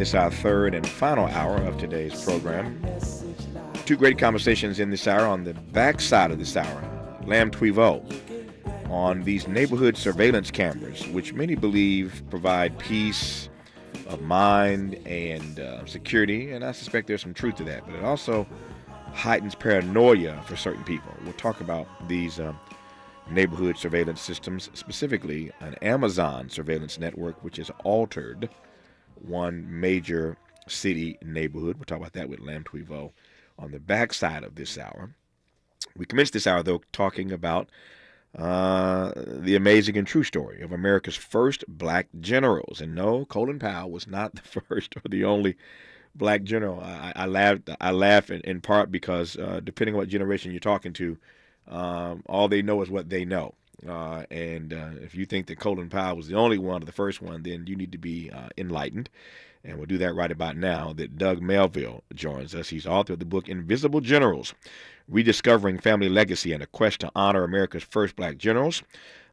It's our third and final hour of today's program. Two great conversations in this hour. On the backside of this hour, Lamb Tweevo on these neighborhood surveillance cameras, which many believe provide peace of mind and security, and I suspect there's some truth to that, but it also heightens paranoia for certain people. We'll talk about these neighborhood surveillance systems, specifically an Amazon surveillance network, which has altered one major city neighborhood. We'll talk about that with Lamb Tweevo on the backside of this hour. We commenced this hour, though, talking about the amazing and true story of America's first black generals. And no, Colin Powell was not the first or the only black general. I laugh in part because depending on what generation you're talking to, all they know is what they know. And if you think that Colin Powell was the only one or the first one, then you need to be enlightened. And we'll do that right about now. That Doug Melville joins us. He's author of the book Invisible Generals, Rediscovering Family Legacy and a Quest to Honor America's First Black Generals.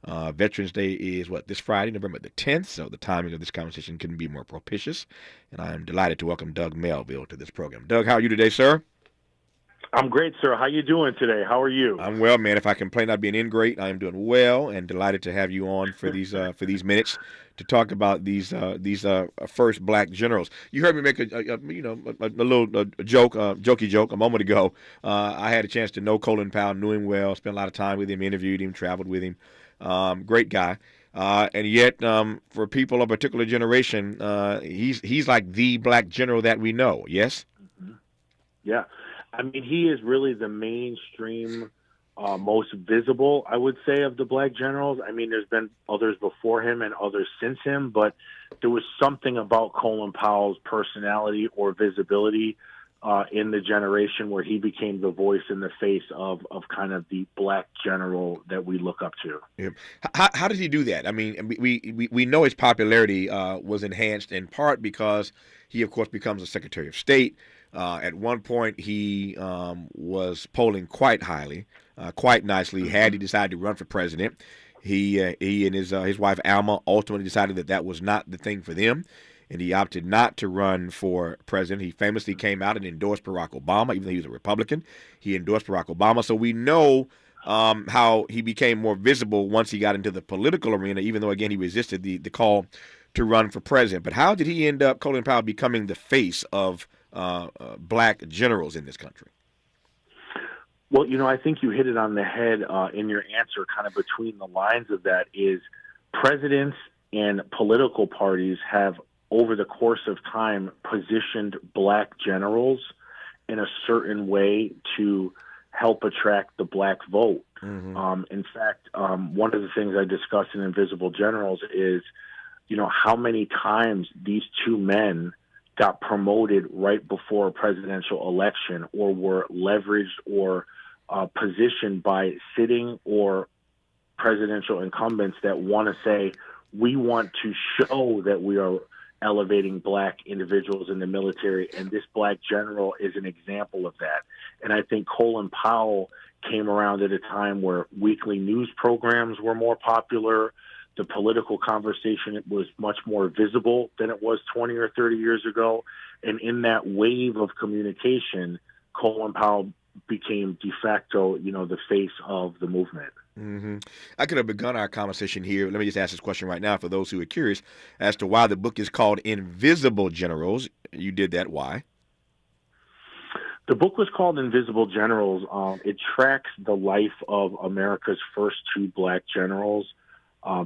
Veterans Day is, this Friday, November the 10th, so the timing of this conversation couldn't be more propitious. And I am delighted to welcome Doug Melville to this program. Doug, how are you today, sir? I'm great, sir. How you doing today? How are you? I'm well, man. If I complain not being in great, I am doing well and delighted to have you on for these minutes to talk about these first black generals. You heard me make a little jokey joke a moment ago. I had a chance to know Colin Powell, knew him well, spent a lot of time with him, interviewed him, traveled with him. Great guy. And yet, for people of a particular generation, he's like the black general that we know. Yes. Mm-hmm. Yeah. I mean, he is really the mainstream, most visible, I would say, of the black generals. I mean, there's been others before him and others since him, but there was something about Colin Powell's personality or visibility in the generation where he became the voice and the face of kind of the black general that we look up to. Yeah. How did he do that? I mean, we know his popularity was enhanced in part because he, of course, becomes a Secretary of State. At one point, he was polling quite highly, quite nicely. Had he decided to run for president, he and his wife Alma ultimately decided that was not the thing for them, and he opted not to run for president. He famously came out and endorsed Barack Obama, even though he was a Republican. He endorsed Barack Obama, so we know how he became more visible once he got into the political arena, even though, again, he resisted the call to run for president. But how did he end up, Colin Powell, becoming the face of black generals in this country? Well, I think you hit it on the head in your answer. Kind of between the lines of that is presidents and political parties have, over the course of time, positioned black generals in a certain way to help attract the black vote. Mm-hmm. In fact, one of the things I discuss in Invisible Generals is, how many times these two men got promoted right before a presidential election or were leveraged or positioned by sitting or presidential incumbents that want to say, we want to show that we are elevating black individuals in the military, and this black general is an example of that. And I think Colin Powell came around at a time where weekly news programs were more popular. The political conversation was much more visible than it was 20 or 30 years ago. And in that wave of communication, Colin Powell became de facto, the face of the movement. Mm-hmm. I could have begun our conversation here. Let me just ask this question right now for those who are curious as to why the book is called Invisible Generals. You did that. Why? The book was called Invisible Generals. It tracks the life of America's first two black generals,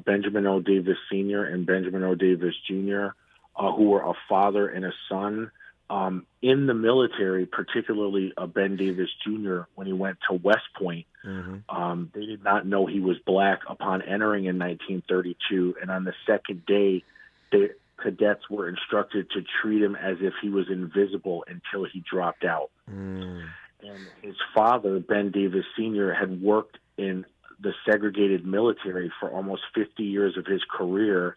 Benjamin O. Davis Sr. and Benjamin O. Davis Jr., who were a father and a son. In the military, particularly Ben Davis Jr., when he went to West Point, mm-hmm. They did not know he was black upon entering in 1932. And on the second day, the cadets were instructed to treat him as if he was invisible until he dropped out. Mm. And his father, Ben Davis Sr., had worked in the segregated military for almost 50 years of his career,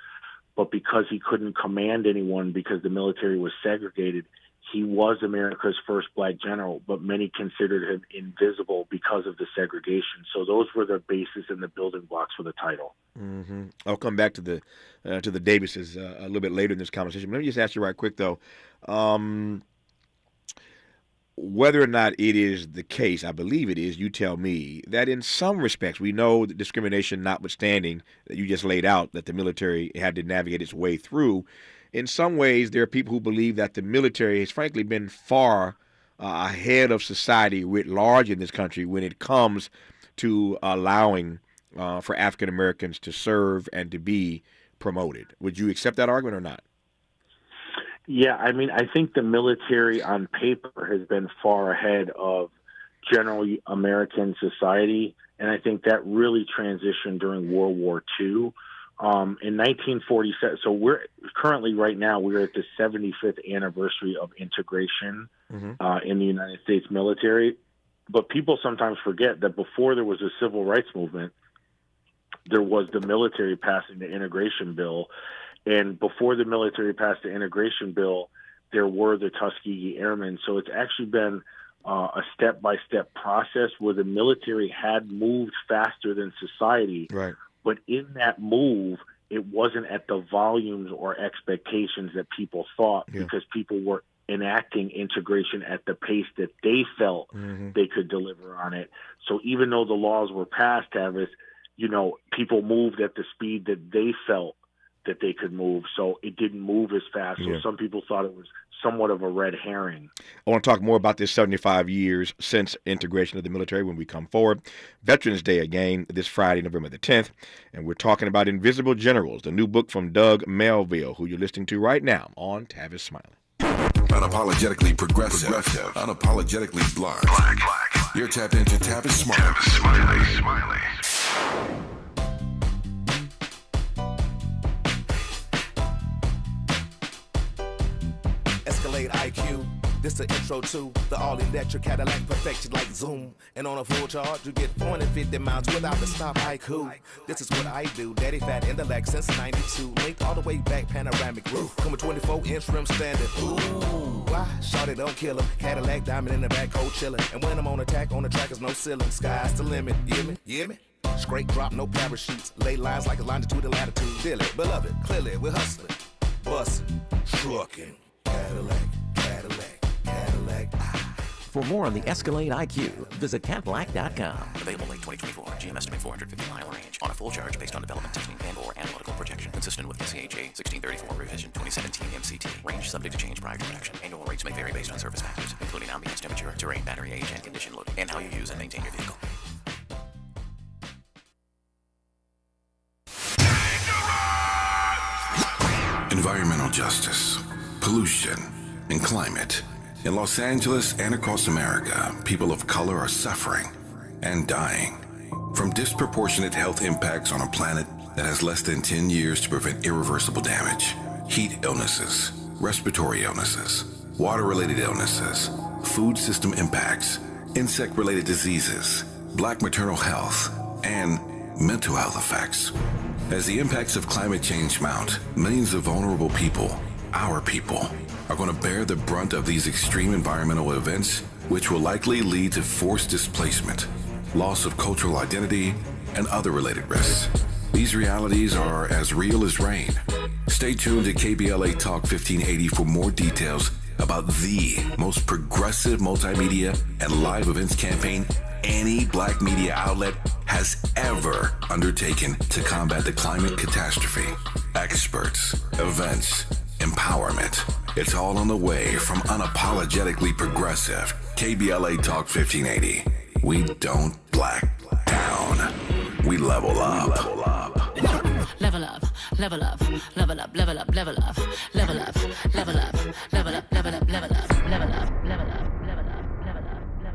but because he couldn't command anyone because the military was segregated, he was America's first black general, but many considered him invisible because of the segregation. So those were the basis and the building blocks for the title. Mm-hmm. I'll come back to the Davises a little bit later in this conversation. Let me just ask you right quick, though. Whether or not it is the case, I believe it is, you tell me, that in some respects, we know that discrimination notwithstanding that you just laid out, that the military had to navigate its way through, in some ways, there are people who believe that the military has frankly been far ahead of society writ large in this country when it comes to allowing for African Americans to serve and to be promoted. Would you accept that argument or not? Yeah, I mean, I think the military on paper has been far ahead of general American society, and I think that really transitioned during World War II. In 1947, so we're currently right now, we're at the 75th anniversary of integration in the United States military. But people sometimes forget that before there was a civil rights movement, there was the military passing the integration bill. And before the military passed the integration bill, there were the Tuskegee Airmen. So it's actually been a step-by-step process where the military had moved faster than society. Right. But in that move, it wasn't at the volumes or expectations that people thought because people were enacting integration at the pace that they felt they could deliver on it. So even though the laws were passed, Tavis, people moved at the speed that they felt that they could move. So it didn't move as fast. So some people thought it was somewhat of a red herring. I want to talk more about this 75 years since integration of the military when we come forward. Veterans Day again this Friday, November the 10th. And we're talking about Invisible Generals, the new book from Doug Melville, who you're listening to right now on Tavis Smiley. Unapologetically progressive. Unapologetically black. You're tapped into Tavis Smiley. Escalade IQ. This the intro to the all-electric Cadillac perfection like zoom. And on a full charge, you get 450 miles without the stop haiku. This is what I do. Daddy fat intellect since 92. Linked all the way back, panoramic roof. Come with 24-inch rim standard. Ooh, why? Shawty don't kill him. Cadillac diamond in the back, cold chillin'. And when I'm on attack, on the track is no ceiling. Sky's the limit. You hear me? Straight drop, no parachutes. Lay lines like a longitude and latitude. Feel it, beloved, clearly we're hustling. Bustin', truckin'. Cadillac. For more on the Escalade IQ, visit Cadillac.com. Available late 2024. GM estimate 450 mile range on a full charge based on development testing and/or analytical projection consistent with SCHA 1634 revision 2017 MCT. Range subject to change prior to production. Annual rates may vary based on service factors, including ambience temperature, terrain, battery age, and condition loading, and how you use and maintain your vehicle. Environmental justice, pollution, and climate. In Los Angeles and across America, people of color are suffering and dying from disproportionate health impacts on a planet that has less than 10 years to prevent irreversible damage. Heat illnesses, respiratory illnesses, water-related illnesses, food system impacts, insect-related diseases, black maternal health, and mental health effects. As the impacts of climate change mount, millions of vulnerable people, our people, are going to bear the brunt of these extreme environmental events, which will likely lead to forced displacement, loss of cultural identity, and other related risks. These realities are as real as rain. Stay tuned to KBLA Talk 1580 for more details about the most progressive multimedia and live events campaign any black media outlet has ever undertaken to combat the climate catastrophe. Experts, events, empowerment. It's all on the way from Unapologetically Progressive. KBLA Talk 1580. We don't black down. We level up. Level up, level up, level up, level up, level up, level up, level up, level up, level up, level up, level up, level up, level up, level up, level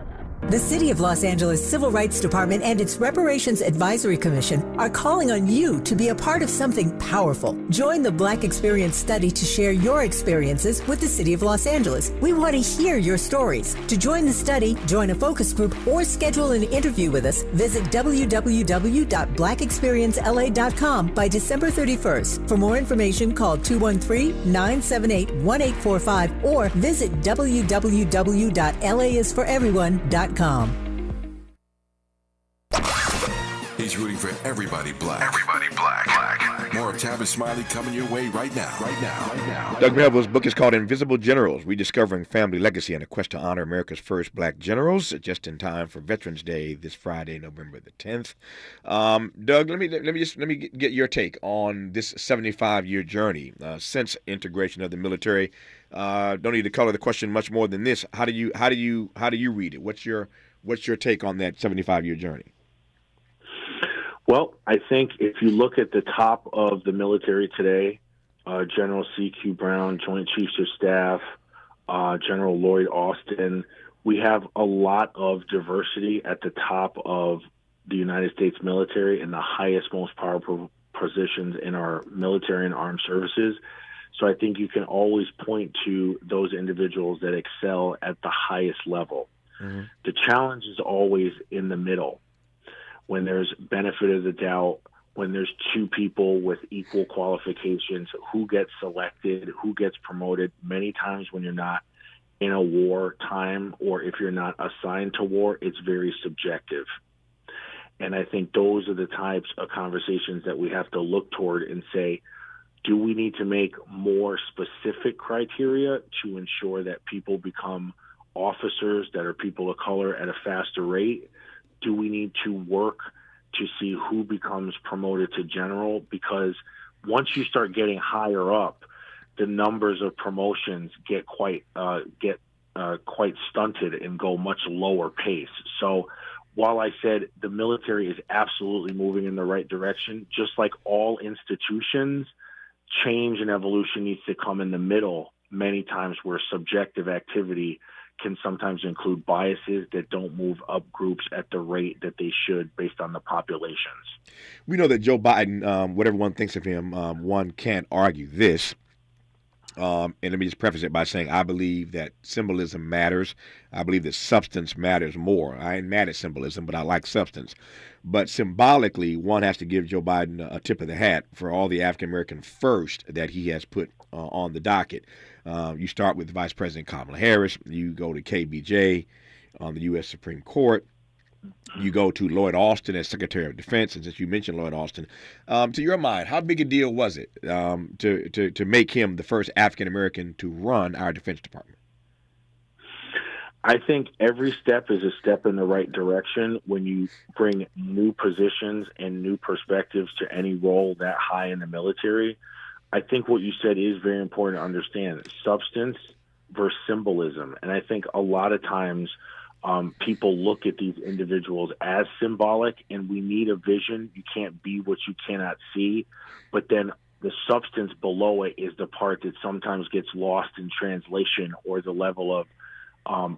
up. The City of Los Angeles Civil Rights Department and its Reparations Advisory Commission are calling on you to be a part of something powerful. Join the Black Experience Study to share your experiences with the City of Los Angeles. We want to hear your stories. To join the study, join a focus group, or schedule an interview with us, visit www.blackexperiencela.com by December 31st. For more information, call 213-978-1845 or visit www.laisforeveryone.com. He's rooting for everybody black. Everybody black. More of Tavis Smiley coming your way right now. Doug Melville's book is called Invisible Generals, Rediscovering Family Legacy and a Quest to Honor America's First Black Generals, just in time for Veterans Day this Friday, November the 10th. Doug, let me get your take on this 75-year journey since integration of the military. Don't need to color the question much more than this. How do you read it? What's your take on that 75-year journey? Well, I think if you look at the top of the military today, General C.Q. Brown, Joint Chiefs of Staff, General Lloyd Austin, we have a lot of diversity at the top of the United States military in the highest, most powerful positions in our military and armed services. So I think you can always point to those individuals that excel at the highest level. Mm-hmm. The challenge is always in the middle. When there's benefit of the doubt, when there's two people with equal qualifications, who gets selected, who gets promoted. Many times when you're not in a war time or if you're not assigned to war, it's very subjective. And I think those are the types of conversations that we have to look toward and say, do we need to make more specific criteria to ensure that people become officers that are people of color at a faster rate? Do we need to work to see who becomes promoted to general? Because once you start getting higher up, the numbers of promotions get quite stunted and go much lower pace. So while I said the military is absolutely moving in the right direction, just like all institutions, change and evolution needs to come in the middle many times where subjective activity can sometimes include biases that don't move up groups at the rate that they should based on the populations. We know that Joe Biden, whatever one thinks of him, one can't argue this. And let me just preface it by saying I believe that symbolism matters. I believe that substance matters more. I ain't mad at symbolism, but I like substance. But symbolically, one has to give Joe Biden a tip of the hat for all the African-American first that he has put on the docket. You start with Vice President Kamala Harris. You go to KBJ on the U.S. Supreme Court. You go to Lloyd Austin as Secretary of Defense, and since you mentioned Lloyd Austin, to your mind, how big a deal was it to make him the first African American to run our Defense Department? I think every step is a step in the right direction when you bring new positions and new perspectives to any role that high in the military. I think what you said is very important to understand: substance versus symbolism, and I think a lot of times. People look at these individuals as symbolic, and we need a vision. You can't be what you cannot see. But then the substance below it is the part that sometimes gets lost in translation, or the level of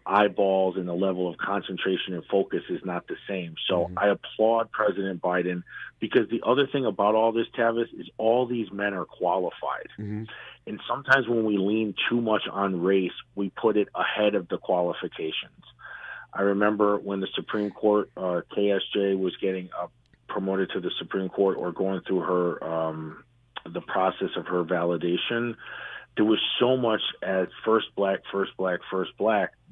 eyeballs and the level of concentration and focus is not the same. So I applaud President Biden, because the other thing about all this, Tavis, is all these men are qualified. And sometimes when we lean too much on race, we put it ahead of the qualifications. I remember when the Supreme Court, KSJ, was getting promoted to the Supreme Court or going through her the process of her validation. There was so much as first black,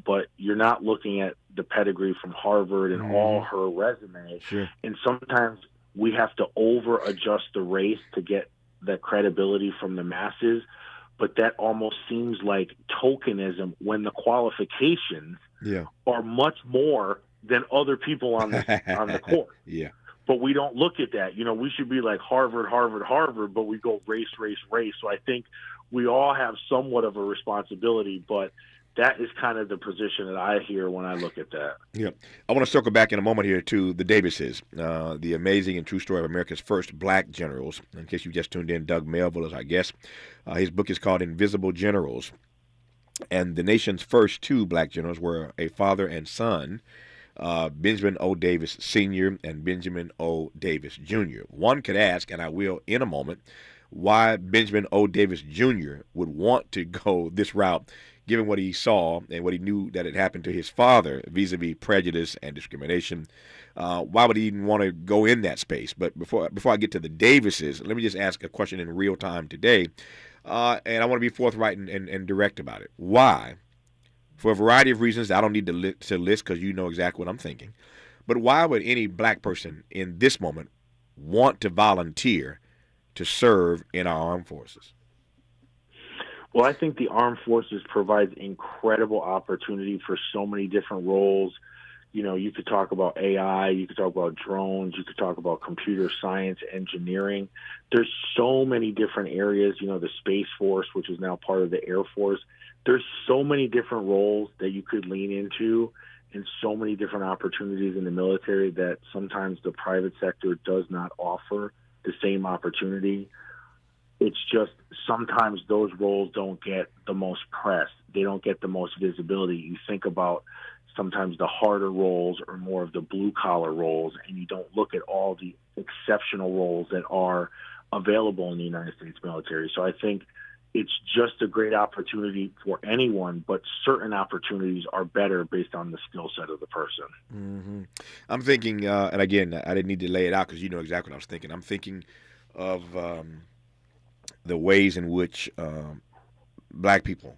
but you're not looking at the pedigree from Harvard and all her resume. Sure. And sometimes we have to over-adjust the race to get the credibility from the masses, but that almost seems like tokenism when the qualifications are much more than other people on the court. But we don't look at that. You know, we should be like Harvard, but we go race. So I think we all have somewhat of a responsibility, but that is kind of the position that I hear when I look at that. Yeah. I want to circle back in a moment here to the Davises, the amazing and true story of America's first black generals. In case you just tuned in, Doug Melville is our guest. His book is called Invisible Generals. And the nation's first two black generals were a father and son, Benjamin O. Davis Sr. and Benjamin O. Davis Jr. One could ask, and I will in a moment, why Benjamin O. Davis Jr. would want to go this route, given what he saw and what he knew that had happened to his father vis-a-vis prejudice and discrimination. Why would he even want to go in that space? But before I get to the Davises, let me just ask a question in real time today, and I want to be forthright and direct about it. Why? For a variety of reasons I don't need to list because you know exactly what I'm thinking. But why would any black person in this moment want to volunteer to serve in our armed forces? Well, I think the armed forces provides incredible opportunity for so many different roles. You know, you could talk about AI, you could talk about drones, you could talk about computer science, engineering. There's so many different areas, you know, the Space Force, which is now part of the Air Force. There's so many different roles that you could lean into and so many different opportunities in the military that sometimes the private sector does not offer the same opportunity. It's just sometimes those roles don't get the most press. They don't get the most visibility. You think about sometimes the harder roles or more of the blue-collar roles, and you don't look at all the exceptional roles that are available in the United States military. So I think it's just a great opportunity for anyone, but certain opportunities are better based on the skill set of the person. Mm-hmm. I'm thinking, and again, I didn't need to lay it out because you know exactly what I was thinking. I'm thinking of the ways in which black people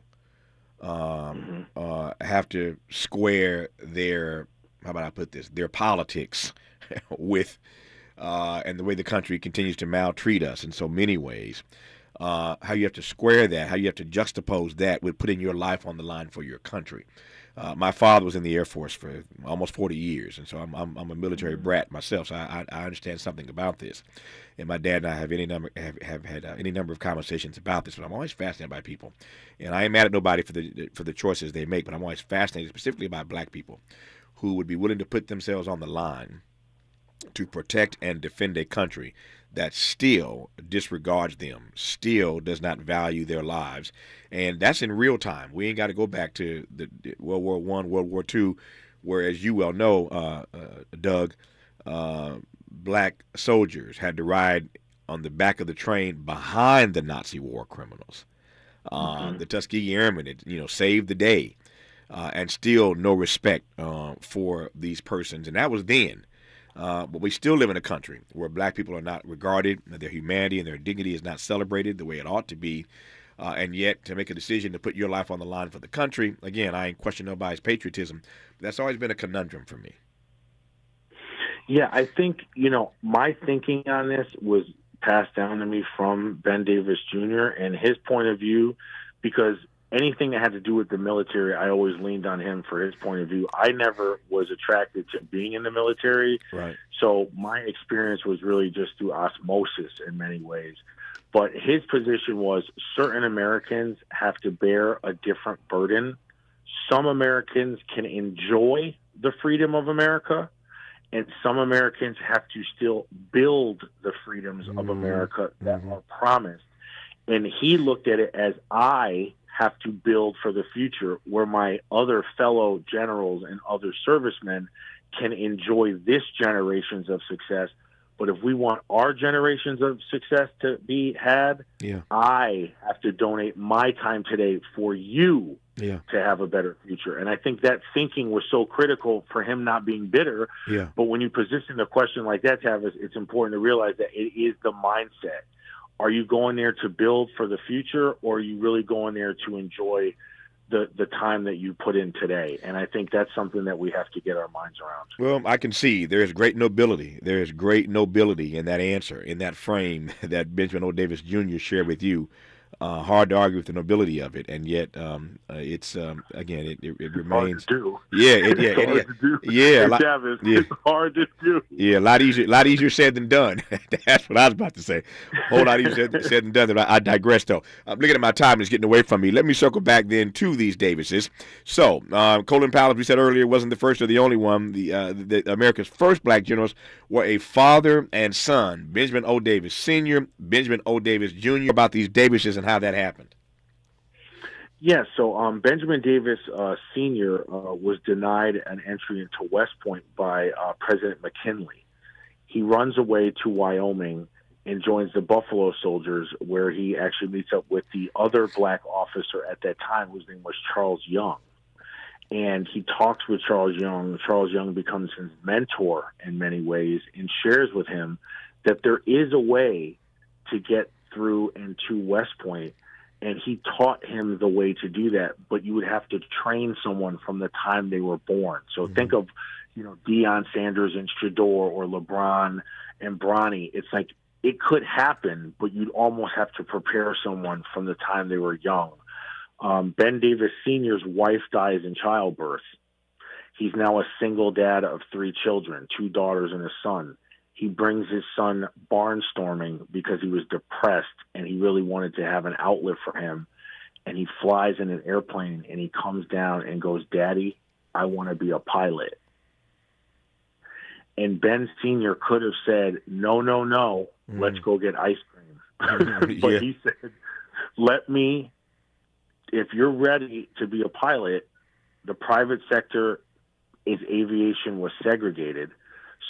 have to square their, how about I put this, their politics with, and the way the country continues to maltreat us in so many ways. How you have to square that, how you have to juxtapose that with putting your life on the line for your country. My father was in the Air Force for almost 40 years, and so I'm a military brat myself, so I understand something about this. And my dad and I have had any number of conversations about this, but I'm always fascinated by people. And I ain't mad at nobody for the choices they make, but I'm always fascinated specifically by black people who would be willing to put themselves on the line to protect and defend a country that still disregards them, still does not value their lives. And that's in real time. We ain't got to go back to the World War I, World War II, where, as you well know, Doug, black soldiers had to ride on the back of the train behind the Nazi war criminals. The Tuskegee Airmen, saved the day, and still no respect for these persons. And that was then. But we still live in a country where black people are not regarded, their humanity and their dignity is not celebrated the way it ought to be. And yet, to make a decision to put your life on the line for the country, again, I ain't question nobody's patriotism, but that's always been a conundrum for me. Yeah, I think, my thinking on this was passed down to me from Ben Davis Jr. and his point of view, because anything that had to do with the military, I always leaned on him for his point of view. I never was attracted to being in the military. Right. So my experience was really just through osmosis in many ways. But his position was certain Americans have to bear a different burden. Some Americans can enjoy the freedom of America, and some Americans have to still build the freedoms of America that are promised. And he looked at it as, I have to build for the future where my other fellow generals and other servicemen can enjoy this generations of success. But if we want our generations of success to be had, I have to donate my time today for you to have a better future. And I think that thinking was so critical for him not being bitter. But when you position a question like that, Tavis, it's important to realize that it is the mindset. Are you going there to build for the future, or are you really going there to enjoy the time that you put in today? And I think that's something that we have to get our minds around. Well, I can see there is great nobility. There is great nobility in that answer, in that frame that Benjamin O. Davis Jr. shared with you. Hard to argue with the nobility of it, and yet it's again it remains. Hard to do. It's hard to do. Yeah, a lot easier said than done. That's what I was about to say. A whole lot easier said than done. I digress, though. I'm looking at my time; it's getting away from me. Let me circle back then to these Davises. So, Colin Powell, as we said earlier, wasn't the first or the only one. The America's first black generals were a father and son, Benjamin O. Davis Sr., Benjamin O. Davis Jr. About these Davises and how that happened. Yeah, so Benjamin Davis Sr. Was denied an entry into West Point by President McKinley. He runs away to Wyoming and joins the Buffalo Soldiers, where he actually meets up with the other black officer at that time, whose name was Charles Young. And he talks with Charles Young. Charles Young becomes his mentor in many ways and shares with him that there is a way to get through into West Point. And he taught him the way to do that, but you would have to train someone from the time they were born. So think of, Deion Sanders and Shador or LeBron and Bronny. It's like it could happen, but you'd almost have to prepare someone from the time they were young. Ben Davis Sr.'s wife dies in childbirth. He's now a single dad of 3 children, 2 daughters and a son. He brings his son barnstorming because he was depressed and he really wanted to have an outlet for him. And he flies in an airplane and he comes down and goes, "Daddy, I want to be a pilot." And Ben Sr. could have said, no, let's go get ice cream. But he said, if you're ready to be a pilot, the private sector aviation was segregated.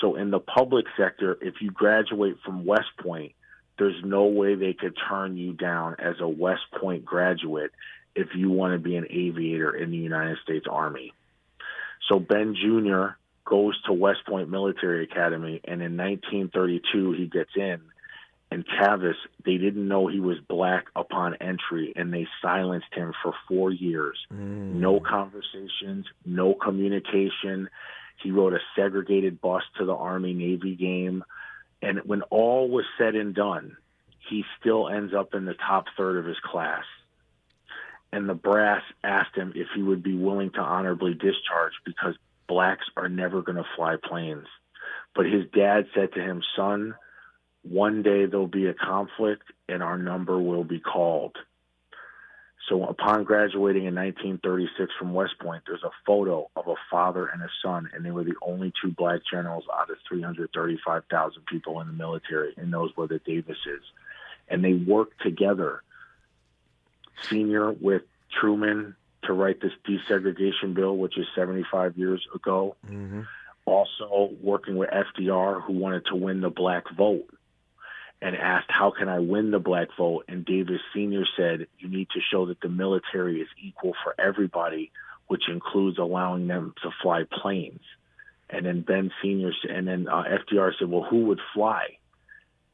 So in the public sector, if you graduate from West Point, there's no way they could turn you down as a West Point graduate if you want to be an aviator in the United States Army. So Ben Jr. goes to West Point Military Academy, and in 1932 he gets in. And Tavis, they didn't know he was black upon entry, and they silenced him for 4 years. No conversations, no communication. He rode a segregated bus to the Army-Navy game. And when all was said and done, he still ends up in the top third of his class. And the brass asked him if he would be willing to honorably discharge because blacks are never going to fly planes. But his dad said to him, "Son, one day there'll be a conflict and our number will be called." So upon graduating in 1936 from West Point, there's a photo of a father and a son, and they were the only 2 black generals out of 335,000 people in the military, and those were the Davises. And they worked together, Senior with Truman to write this desegregation bill, which is 75 years ago. Also working with FDR, who wanted to win the black vote, and asked, how can I win the black vote? And Davis Sr. said, you need to show that the military is equal for everybody, which includes allowing them to fly planes. And then FDR said, well, who would fly?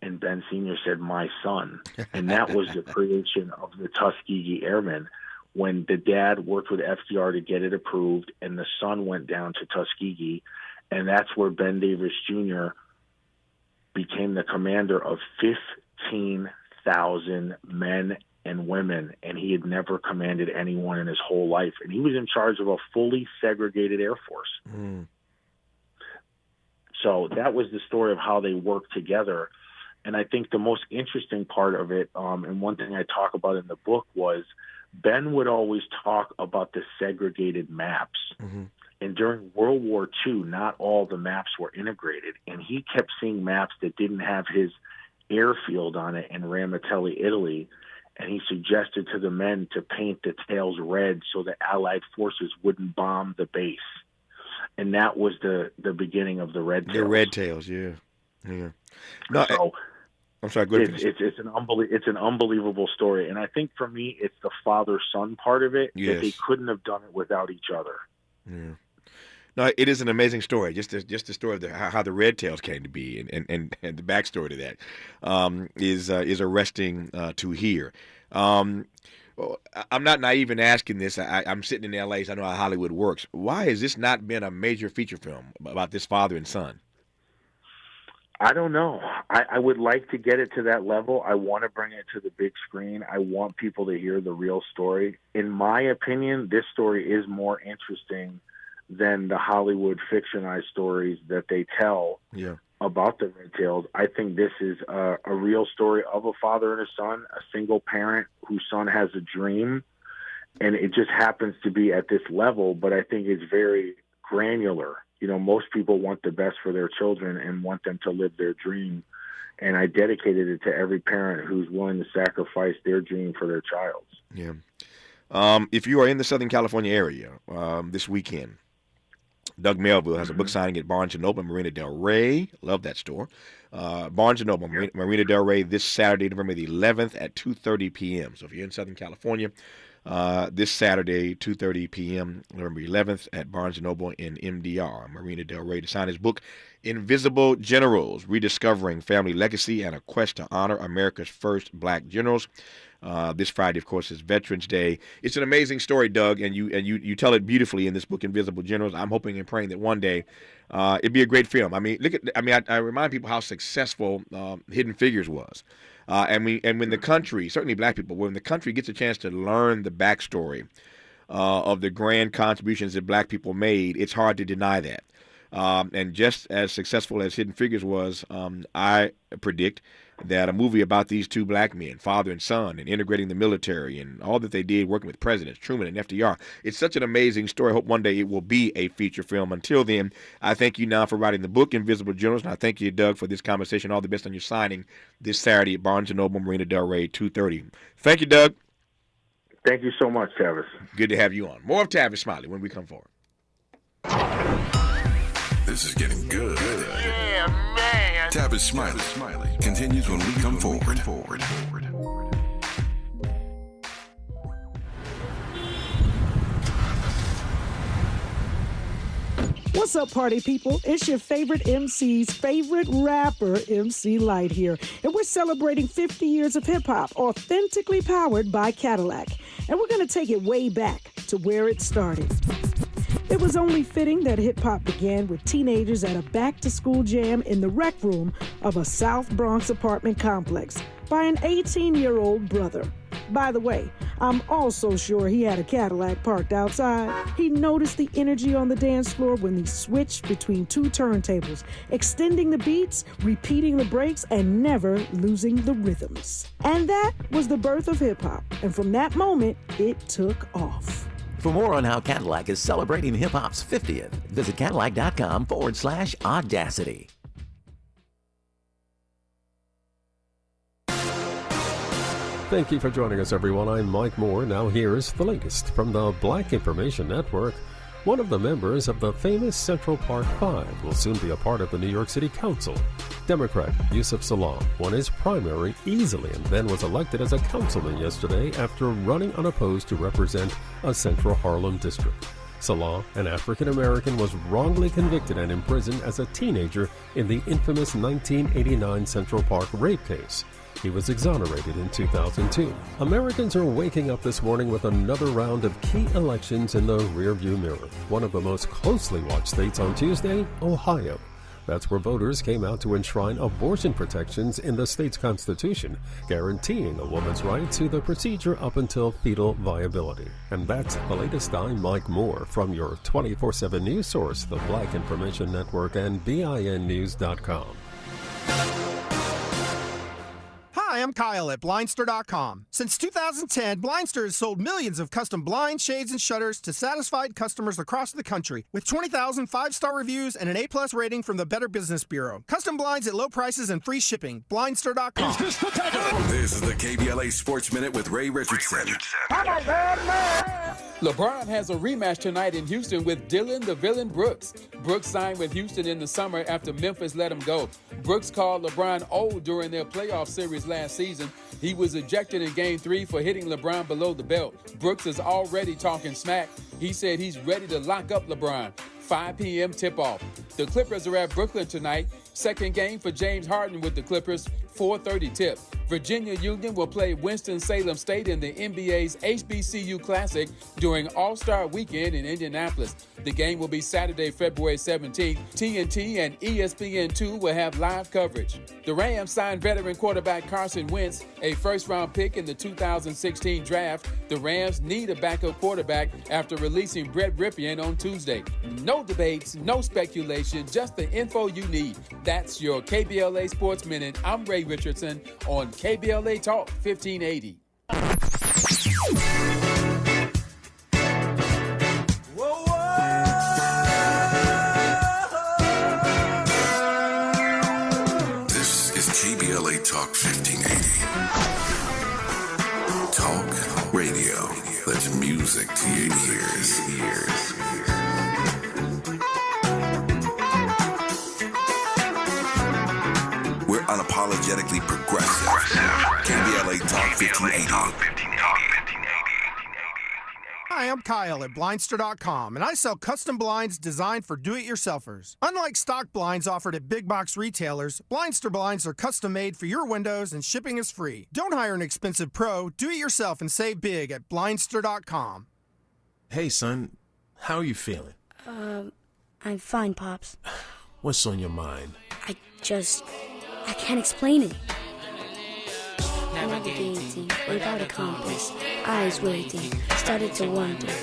And Ben Sr. said, my son. And that was the creation of the Tuskegee Airmen. When the dad worked with FDR to get it approved, and the son went down to Tuskegee, and that's where Ben Davis Jr. became the commander of 15,000 men and women, and he had never commanded anyone in his whole life. And he was in charge of a fully segregated Air Force. So that was the story of how they worked together. And I think the most interesting part of it, and one thing I talk about in the book, was Ben would always talk about the segregated maps. And during World War II, not all the maps were integrated. And he kept seeing maps that didn't have his airfield on it in Ramitelli, Italy. And he suggested to the men to paint the tails red so the Allied forces wouldn't bomb the base. And that was the beginning of the Red Tails. The Red Tails, yeah. No, so I'm sorry, go ahead. It's an unbelievable story. And I think for me, it's the father-son part of it, that they couldn't have done it without each other. Yeah. No, it is an amazing story. Just the story of how the Red Tails came to be, and the backstory to that is arresting to hear. Well, I'm not naive in asking this. I'm sitting in L.A., so I know how Hollywood works. Why has this not been a major feature film about this father and son? I don't know. I would like to get it to that level. I want to bring it to the big screen. I want people to hear the real story. In my opinion, this story is more interesting than the Hollywood fictionized stories that they tell about the Red Tails. I think this is a real story of a father and a son, a single parent whose son has a dream, and it just happens to be at this level, but I think it's very granular. You know, most people want the best for their children and want them to live their dream, and I dedicated it to every parent who's willing to sacrifice their dream for their child's. Yeah. If you are in the Southern California area this weekend, Doug Melville has a book signing at Barnes & Noble, Marina Del Rey. Love that store. Barnes & Noble, Marina Del Rey, this Saturday, November the 11th at 2:30 p.m. So if you're in Southern California, this Saturday, 2:30 p.m., November 11th at Barnes & Noble in MDR, Marina Del Rey, to sign his book, Invisible Generals, Rediscovering Family Legacy and a Quest to Honor America's First Black Generals. This Friday, of course, is Veterans Day. It's an amazing story, Doug, and you tell it beautifully in this book, Invisible Generals. I'm hoping and praying that one day it'd be a great film. I mean, I remind people how successful Hidden Figures was, and when the country, certainly Black people, when the country gets a chance to learn the backstory of the grand contributions that Black people made, it's hard to deny that. And just as successful as Hidden Figures was, I predict that a movie about these two Black men, father and son, and integrating the military and all that they did working with presidents, Truman and FDR, it's such an amazing story. I hope one day it will be a feature film. Until then, I thank you now for writing the book, Invisible Generals, and I thank you, Doug, for this conversation. All the best on your signing this Saturday at Barnes & Noble, Marina Del Rey, 2:30. Thank you, Doug. Thank you so much, Tavis. Good to have you on. More of Tavis Smiley when we come forward. This is getting good. Yeah, man. Tavis Smiley continues when we come forward. What's up, party people? It's your favorite MC's favorite rapper, MC Light here. And we're celebrating 50 years of hip-hop, authentically powered by Cadillac. And we're going to take it way back to where it started. It was only fitting that hip-hop began with teenagers at a back-to-school jam in the rec room of a South Bronx apartment complex by an 18-year-old brother. By the way, I'm also sure he had a Cadillac parked outside. He noticed the energy on the dance floor when he switched between two turntables, extending the beats, repeating the breaks, and never losing the rhythms. And that was the birth of hip-hop. And from that moment, it took off. For more on how Cadillac is celebrating hip-hop's 50th, visit Cadillac.com/audacity. Thank you for joining us, everyone. I'm Mike Moore. Now here's the latest from the Black Information Network. One of the members of the famous Central Park Five will soon be a part of the New York City Council. Democrat Yusuf Salaam won his primary easily and then was elected as a councilman yesterday after running unopposed to represent a Central Harlem district. Salah, an African-American, was wrongly convicted and imprisoned as a teenager in the infamous 1989 Central Park rape case. He was exonerated in 2002. Americans are waking up this morning with another round of key elections in the rearview mirror. One of the most closely watched states on Tuesday, Ohio. That's where voters came out to enshrine abortion protections in the state's constitution, guaranteeing a woman's right to the procedure up until fetal viability. And that's the latest. I'm Mike Moore from your 24/7 news source, the Black Information Network and BINnews.com. Hi, I'm Kyle at Blindster.com. Since 2010, Blindster has sold millions of custom blinds, shades, and shutters to satisfied customers across the country with 20,000 five-star reviews and an A+ rating from the Better Business Bureau. Custom blinds at low prices and free shipping. Blindster.com. This is the KBLA Sports Minute with Ray Richardson. I'm a bad man. LeBron has a rematch tonight in Houston with Dylan the Villain Brooks. Brooks signed with Houston in the summer after Memphis let him go. Brooks called LeBron old during their playoff series last season. He was ejected in Game 3 for hitting LeBron below the belt. Brooks is already talking smack. He said he's ready to lock up LeBron. 5 p.m. tip-off. The Clippers are at Brooklyn tonight. Second game for James Harden with the Clippers, 4:30 tip. Virginia Union will play Winston-Salem State in the NBA's HBCU Classic during All-Star Weekend in Indianapolis. The game will be Saturday, February 17th. TNT and ESPN2 will have live coverage. The Rams signed veteran quarterback Carson Wentz, a first-round pick in the 2016 draft. The Rams need a backup quarterback after releasing Brett Ripien on Tuesday. No debates, no speculation, just the info you need. That's your KBLA Sports Minute. I'm Ray Richardson on KBLA Talk 1580. This is KBLA Talk 1580. Talk radio. Let's meet. music to your ears. We're unapologetically progressive. KBLA Talk 1580. Hi, I'm Kyle at Blindster.com, and I sell custom blinds designed for do-it-yourselfers. Unlike stock blinds offered at big box retailers, Blindster blinds are custom made for your windows and shipping is free. Don't hire an expensive pro. Do it yourself and save big at Blindster.com. Hey, son. How are you feeling? I'm fine, Pops. What's on your mind? I can't explain it. Navigating without a compass, eyes waiting, started to wonder.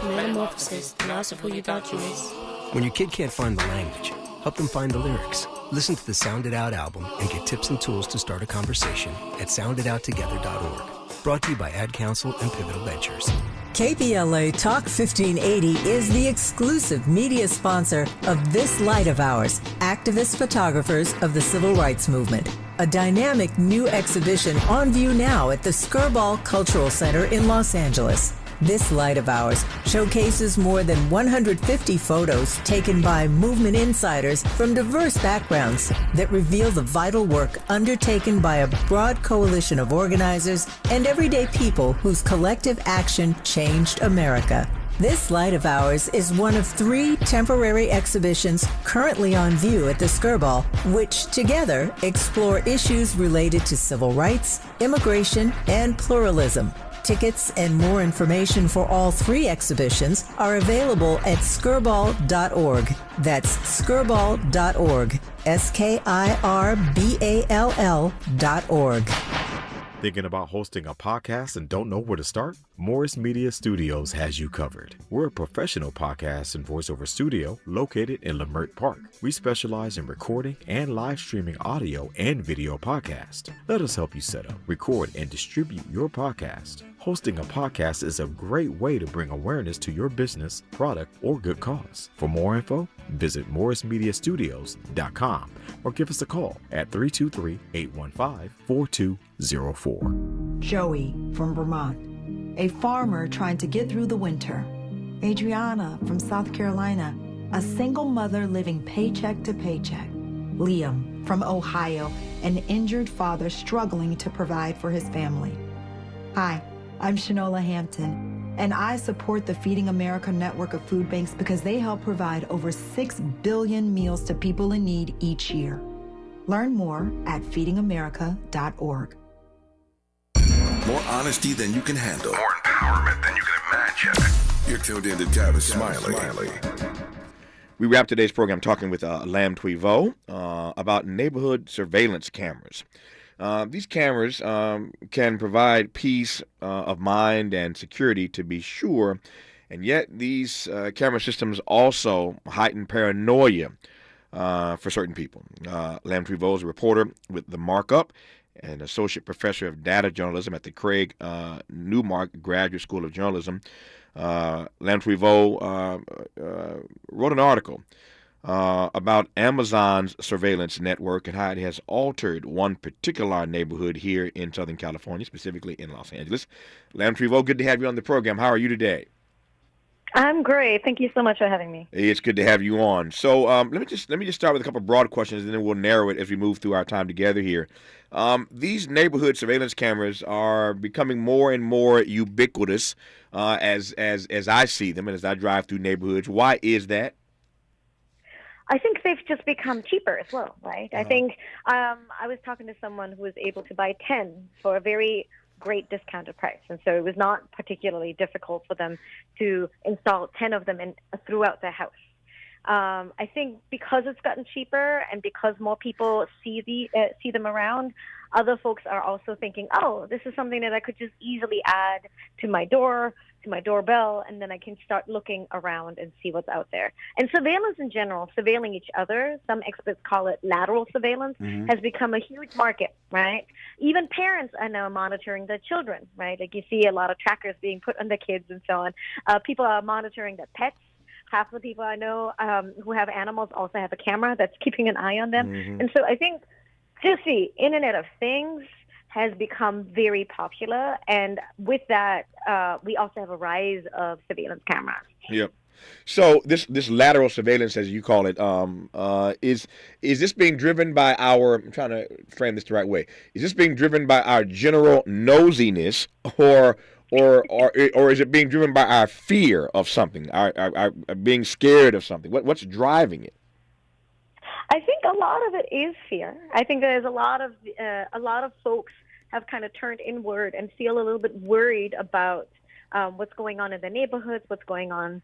Metamorphosis, the loss of who you thought you was. When your kid can't find the language, help them find the lyrics. Listen to the Sound It Out album and get tips and tools to start a conversation at soundidouttogether.org. Brought to you by Ad Council and Pivotal Ventures. KBLA Talk 1580 is the exclusive media sponsor of This Light of Ours, activist photographers of the Civil Rights Movement. A dynamic new exhibition on view now at the Skirball Cultural Center in Los Angeles. This Light of Ours showcases more than 150 photos taken by movement insiders from diverse backgrounds that reveal the vital work undertaken by a broad coalition of organizers and everyday people whose collective action changed America. This Light of Ours is one of 3 temporary exhibitions currently on view at the Skirball, which together explore issues related to civil rights, immigration, and pluralism. Tickets and more information for all 3 exhibitions are available at skirball.org. That's skirball.org. SKIRBALL.org. Thinking about hosting a podcast and don't know where to start? Morris Media Studios has you covered. We're a professional podcast and voiceover studio located in Leimert Park. We specialize in recording and live streaming audio and video podcasts. Let us help you set up, record, and distribute your podcast. Hosting a podcast is a great way to bring awareness to your business, product, or good cause. For more info, visit morrismediastudios.com or give us a call at 323-815-4204. Joey from Vermont, a farmer trying to get through the winter. Adriana from South Carolina, a single mother living paycheck to paycheck. Liam from Ohio, an injured father struggling to provide for his family. Hi, I'm Shanola Hampton, and I support the Feeding America network of food banks because they help provide over 6 billion meals to people in need each year. Learn more at feedingamerica.org. More honesty than you can handle. More empowerment than you can imagine. You're tuned in to Tavis Smiley. We wrap today's program talking with Lam Twivo about neighborhood surveillance cameras. These cameras can provide peace of mind and security, to be sure, and yet these camera systems also heighten paranoia for certain people. Lam Twivo is a reporter with The Markup, an associate professor of data journalism at the Craig Newmark Graduate School of Journalism. Lam Twivo wrote an article about Amazon's surveillance network and how it has altered one particular neighborhood here in Southern California, specifically in Los Angeles. Lam Twivo, good to have you on the program. How are you today? I'm great. Thank you so much for having me. It's good to have you on. So let me just start with a couple of broad questions, and then we'll narrow it as we move through our time together here. These neighborhood surveillance cameras are becoming more and more ubiquitous as I see them and as I drive through neighborhoods. Why is that? I think they've just become cheaper as well, right? I think I was talking to someone who was able to buy 10 for a very great discounted price. And so it was not particularly difficult for them to install 10 of them throughout their house. I think because it's gotten cheaper and because more people see them around, other folks are also thinking, oh, this is something that I could just easily add to my door, to my doorbell, and then I can start looking around and see what's out there. And surveillance in general, surveilling each other, some experts call it lateral surveillance, has become a huge market, right? Even parents are now monitoring their children, right? Like you see a lot of trackers being put on the kids and so on. People are monitoring their pets. Half the people I know who have animals also have a camera that's keeping an eye on them. And so I think just the Internet of Things has become very popular, and with that, we also have a rise of surveillance cameras. Yep. So this lateral surveillance, as you call it, is this being driven by our? I'm trying to frame this the right way. Is this being driven by our general nosiness, or is it being driven by our fear of something, our being scared of something? What's driving it? I think a lot of it is fear. I think there's a lot of folks have kind of turned inward and feel a little bit worried about what's going on in their neighborhoods, what's going on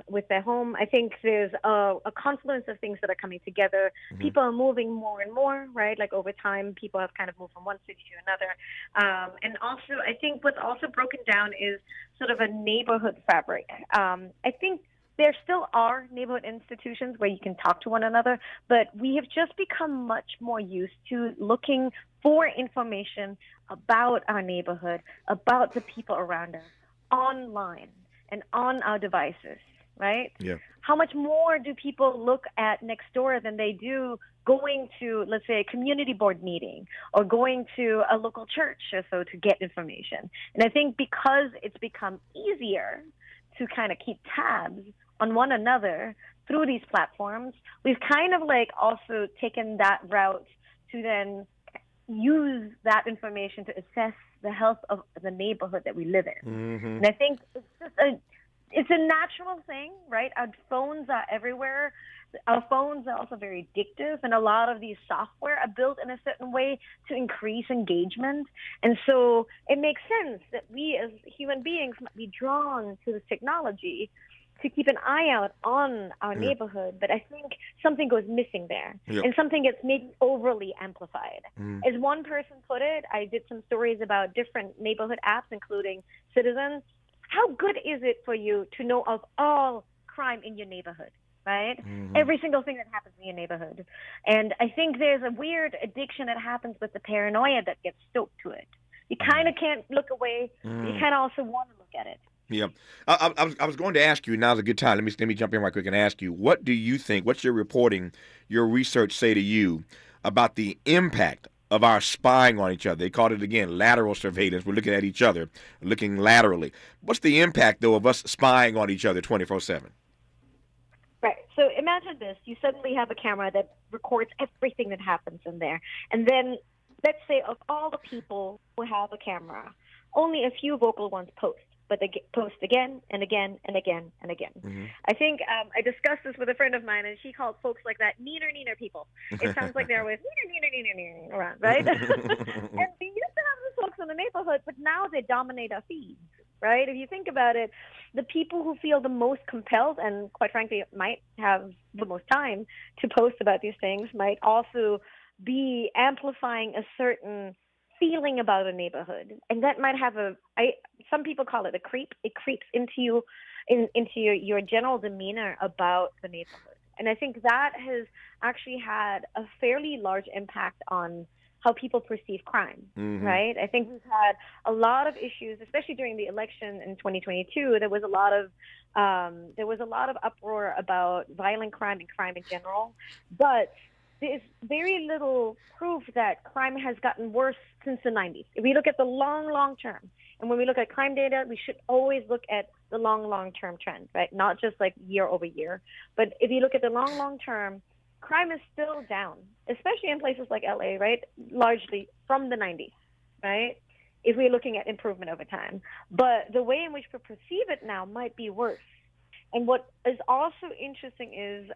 with their home. I think there's a confluence of things that are coming together. Mm-hmm. People are moving more and more, right? Like over time, people have kind of moved from one city to another. And also, I think what's also broken down is sort of a neighborhood fabric. I think there still are neighborhood institutions where you can talk to one another, but we have just become much more used to looking for information about our neighborhood, about the people around us, online and on our devices, right? Yeah. How much more do people look at Nextdoor than they do going to, let's say, a community board meeting or going to a local church or so to get information? And I think because it's become easier to kind of keep tabs on one another through these platforms, we've kind of like also taken that route to then use that information to assess the health of the neighborhood that we live in. Mm-hmm. And I think it's a natural thing, right? Our phones are everywhere. Our phones are also very addictive, and a lot of these software are built in a certain way to increase engagement. And so it makes sense that we as human beings might be drawn to this technology to keep an eye out on our neighborhood, but I think something goes missing there, and something gets maybe overly amplified. As one person put it, I did some stories about different neighborhood apps, including Citizen. How good is it for you to know of all crime in your neighborhood, right? Mm-hmm. Every single thing that happens in your neighborhood. And I think there's a weird addiction that happens with the paranoia that gets stoked to it. You kind of can't look away. You kind of also want to look at it. Yeah, I was going to ask you. Now's a good time. Let me jump in right quick and ask you. What do you think? What's your reporting, your research say to you about the impact of our spying on each other? They called it again lateral surveillance. We're looking at each other, looking laterally. What's the impact though of us spying on each other 24/7? Right. So imagine this: you suddenly have a camera that records everything that happens in there, and then let's say of all the people who have a camera, only a few vocal ones post. But they post again and again and again and again. Mm-hmm. I think I discussed this with a friend of mine, and she called folks like that neener people. It sounds like they're always neener around, right? And we used to have these folks in the neighborhood, but now they dominate our feeds, right? If you think about it, the people who feel the most compelled and, quite frankly, might have the most time to post about these things might also be amplifying a certain feeling about a neighborhood, and that might have some people call it a creep. It creeps into you, into your general demeanor about the neighborhood, and I think that has actually had a fairly large impact on how people perceive crime. Mm-hmm. Right? I think we've had a lot of issues, especially during the election in 2022. There was a lot of uproar about violent crime and crime in general, but there's very little proof that crime has gotten worse since the 90s. If we look at the long term, and when we look at crime data, we should always look at the long term trend, right? Not just like year over year. But if you look at the long term, crime is still down, especially in places like LA, right? Largely from the 90s, right? If we're looking at improvement over time. But the way in which we perceive it now might be worse. And what is also interesting is,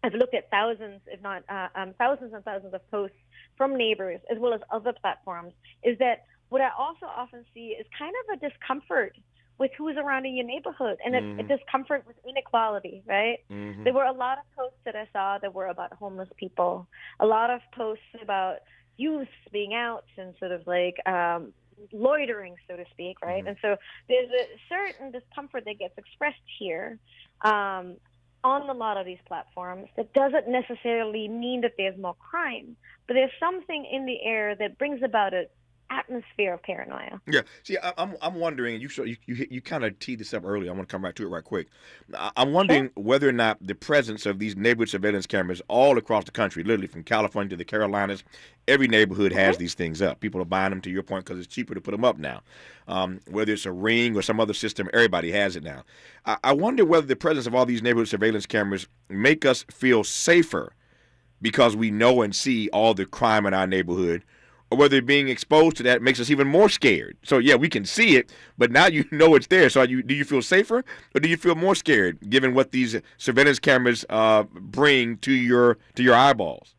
I've looked at thousands, if not thousands and thousands of posts from neighbors as well as other platforms, is that what I also often see is kind of a discomfort with who's around in your neighborhood and a discomfort with inequality, right? Mm-hmm. There were a lot of posts that I saw that were about homeless people, a lot of posts about youth being out and sort of like loitering, so to speak, right? Mm-hmm. And so there's a certain discomfort that gets expressed here on a lot of these platforms. That doesn't necessarily mean that there's more crime, but there's something in the air that brings about a atmosphere of paranoia. Yeah. See, I'm wondering. You kind of teed this up earlier. I want to come back to it right quick. I'm wondering whether or not the presence of these neighborhood surveillance cameras all across the country, literally from California to the Carolinas, every neighborhood has these things up. People are buying them, to your point, because it's cheaper to put them up now. Whether it's a Ring or some other system, everybody has it now. I wonder whether the presence of all these neighborhood surveillance cameras make us feel safer because we know and see all the crime in our neighborhood, or whether being exposed to that makes us even more scared. So, yeah, we can see it, but now you know it's there. So do you feel safer, or do you feel more scared, given what these surveillance cameras bring to your eyeballs?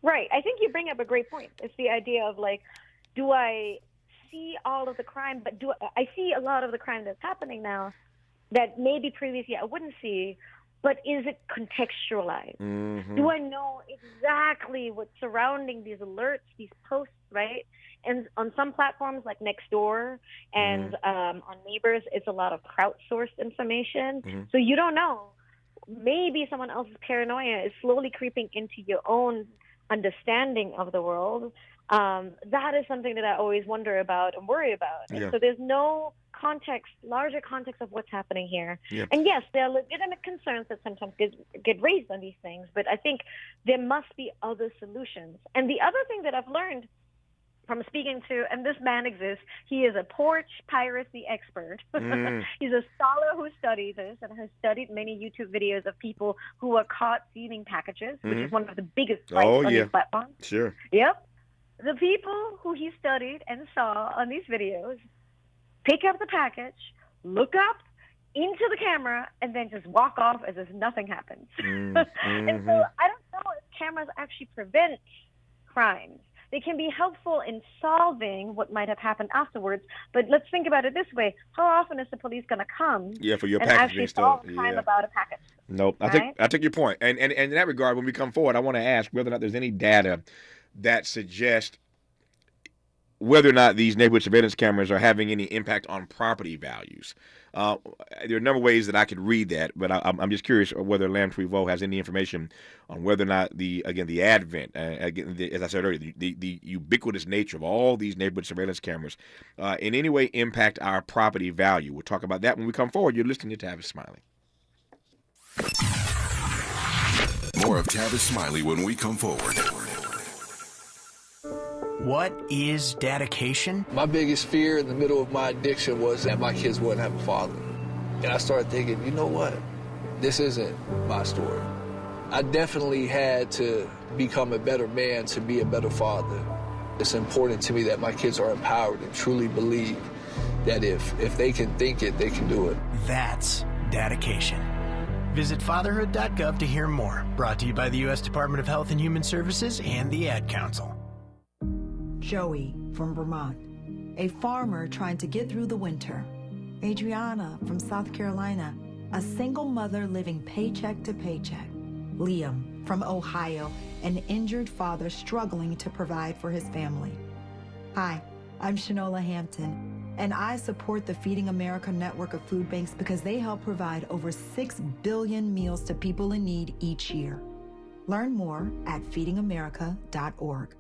Right. I think you bring up a great point. It's the idea of, like, do I see all of the crime, but I see a lot of the crime that's happening now that maybe previously I wouldn't see, but is it contextualized? Mm-hmm. Do I know exactly what's surrounding these alerts, these posts, right? And on some platforms like Nextdoor and on Neighbors, it's a lot of crowdsourced information. Mm-hmm. So you don't know. Maybe someone else's paranoia is slowly creeping into your own understanding of the world. That is something that I always wonder about and worry about. And so there's no context, larger context of what's happening here. Yeah. And yes, there are legitimate concerns that sometimes get raised on these things, but I think there must be other solutions. And the other thing that I've learned from speaking to, and this man exists, he is a porch piracy expert. He's a scholar who studies this and has studied many YouTube videos of people who are caught stealing packages, which is one of the biggest fights on these platforms. Sure. Yep. The people who he studied and saw on these videos pick up the package, look up into the camera, and then just walk off as if nothing happens. And so I don't know if cameras actually prevent crimes. They can be helpful in solving what might have happened afterwards. But let's think about it this way. How often is the police going to come for your and package actually being solve stolen? crime about a package? Nope. I take your point. And in that regard, when we come forward, I want to ask whether or not there's any data that suggest whether or not these neighborhood surveillance cameras are having any impact on property values. There are a number of ways that I could read that, but I'm just curious whether Lam Twevo has any information on whether or not the advent, as I said earlier, the ubiquitous nature of all these neighborhood surveillance cameras in any way impact our property value. We'll talk about that when we come forward. You're listening to Tavis Smiley. More of Tavis Smiley when we come forward. What is dedication? My biggest fear in the middle of my addiction was that my kids wouldn't have a father. And I started thinking, you know what? This isn't my story. I definitely had to become a better man to be a better father. It's important to me that my kids are empowered and truly believe that if they can think it, they can do it. That's dedication. Visit fatherhood.gov to hear more. Brought to you by the U.S. Department of Health and Human Services and the Ad Council. Joey from Vermont, a farmer trying to get through the winter. Adriana from South Carolina, a single mother living paycheck to paycheck. Liam from Ohio, an injured father struggling to provide for his family. Hi, I'm Shanola Hampton, and I support the Feeding America network of food banks because they help provide over 6 billion meals to people in need each year. Learn more at feedingamerica.org.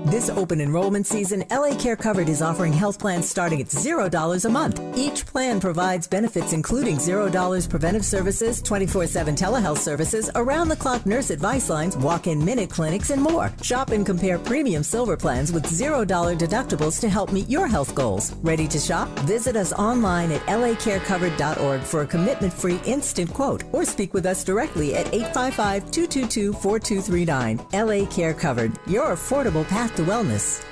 This open enrollment season, LA Care Covered is offering health plans starting at $0 a month. Each plan provides benefits including $0 preventive services, 24/7 telehealth services, around-the-clock nurse advice lines, walk-in minute clinics, and more. Shop and compare premium silver plans with $0 deductibles to help meet your health goals. Ready to shop? Visit us online at lacarecovered.org for a commitment-free instant quote or speak with us directly at 855-222-4239. LA Care Covered, your affordable path to wellness.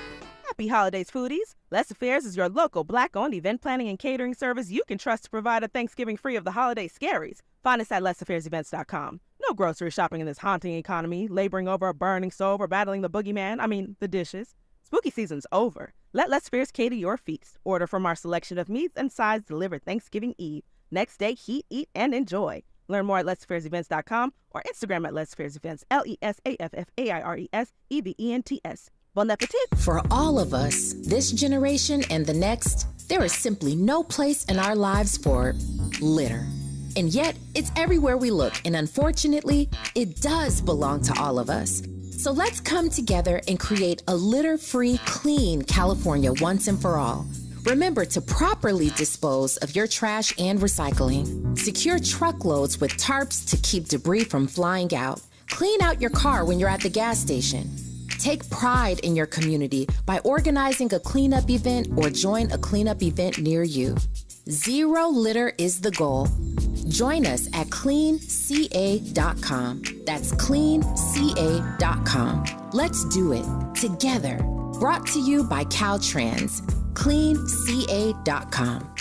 Happy holidays, foodies. Les Affairs is your local Black-owned event planning and catering service you can trust to provide a Thanksgiving free of the holiday scaries. Find us at lesaffairsevents.com. No grocery shopping in this haunting economy, laboring over a burning stove or battling the boogeyman, the dishes. Spooky season's over. Let Les Affairs cater your feast. Order from our selection of meats and sides delivered Thanksgiving Eve. Next day, heat, eat, and enjoy. Learn more at lesaffairsevents.com or Instagram at lesaffairsevents, LESAFFAIRESEVENTS. Bon appetit! For all of us, this generation and the next, there is simply no place in our lives for litter. And yet, it's everywhere we look, and unfortunately, it does belong to all of us. So let's come together and create a litter-free, clean California once and for all. Remember to properly dispose of your trash and recycling. Secure truckloads with tarps to keep debris from flying out. Clean out your car when you're at the gas station. Take pride in your community by organizing a cleanup event or join a cleanup event near you. Zero litter is the goal. Join us at cleanca.com. That's cleanca.com. Let's do it together. Brought to you by Caltrans. cleanca.com.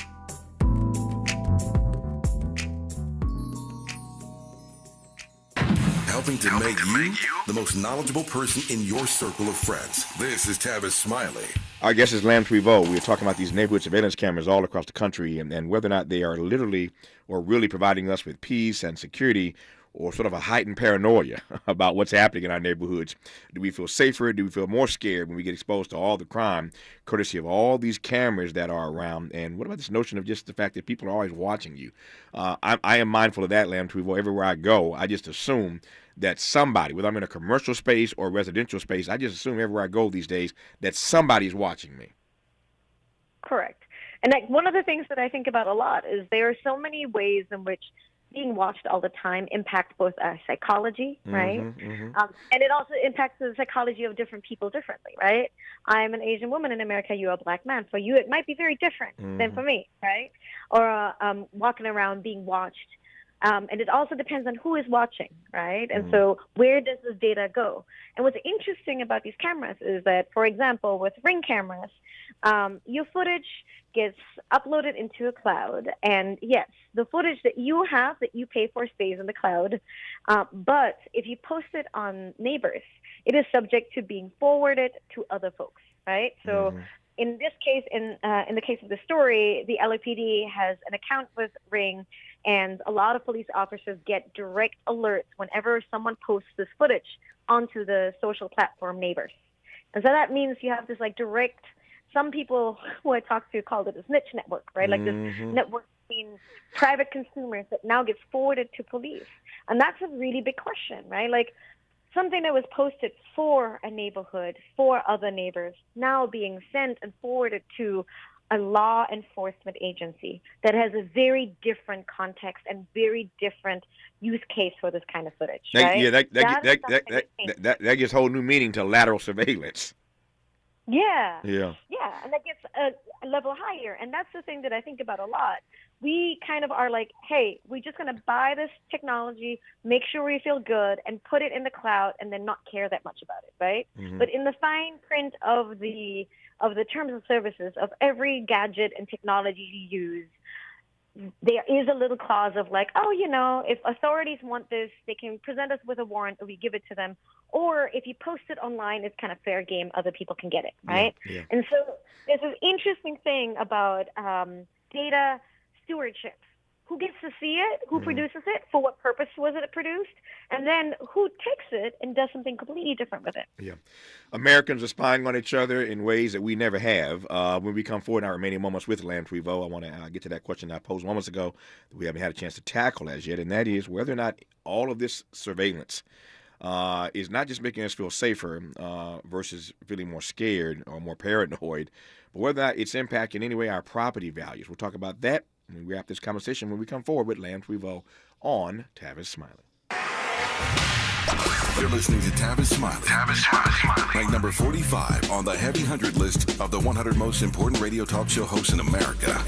Helping to make you the most knowledgeable person in your circle of friends. This is Tavis Smiley. Our guest is Lam Twiveau. We're talking about these neighborhood surveillance cameras all across the country and whether or not they are literally or really providing us with peace and security or sort of a heightened paranoia about what's happening in our neighborhoods. Do we feel safer? Do we feel more scared when we get exposed to all the crime, courtesy of all these cameras that are around? And what about this notion of just the fact that people are always watching you? I am mindful of that, Lam Twiveau. Everywhere I go, I just assume that somebody, whether I'm in a commercial space or residential space, I just assume everywhere I go these days that somebody's watching me. Correct. And one of the things that I think about a lot is there are so many ways in which being watched all the time impacts both our psychology, right? And it also impacts the psychology of different people differently, right? I'm an Asian woman in America, you're a black man. For you, it might be very different than for me, right? Or walking around being watched. And it also depends on who is watching, right? And so where does this data go? And what's interesting about these cameras is that, for example, with Ring cameras, your footage gets uploaded into a cloud. And yes, the footage that you have that you pay for stays in the cloud. But if you post it on Neighbors, it is subject to being forwarded to other folks, right? So in this case, in the case of the story, the LAPD has an account with Ring, and a lot of police officers get direct alerts whenever someone posts this footage onto the social platform Neighbors. And so that means you have this like direct, some people who I talked to called it a snitch network, right? Like this network between private consumers that now gets forwarded to police. And that's a really big question, right? Like something that was posted for a neighborhood, for other neighbors, now being sent and forwarded to a law enforcement agency that has a very different context and very different use case for this kind of footage. Right? Yeah, that gives whole new meaning to lateral surveillance. Yeah. Yeah. Yeah, and that gets a level higher. And that's the thing that I think about a lot. We kind of are like, hey, we're just going to buy this technology, make sure we feel good, and put it in the cloud and then not care that much about it, right? But in the fine print of the terms of services of every gadget and technology you use, there is a little clause of like, oh, you know, if authorities want this, they can present us with a warrant or we give it to them. Or if you post it online, it's kind of fair game. Other people can get it, right? Yeah. And so there's an interesting thing about data stewardship. Who gets to see it? Who produces it? For what purpose was it produced? And then who takes it and does something completely different with it? Yeah. Americans are spying on each other in ways that we never have. When we come forward in our remaining moments with Lam Twiveau, I want to get to that question I posed moments ago that we haven't had a chance to tackle as yet, and that is whether or not all of this surveillance is not just making us feel safer versus feeling more scared or more paranoid, but whether or not it's impacting in any way our property values. We'll talk about that when we wrap this conversation when we come forward with Lam Twiveau on Tavis Smiley. You're listening to Tavis Smiley. Tavis Smiley. Ranked number 45 on the Heavy 100 list of the 100 most important radio talk show hosts in America.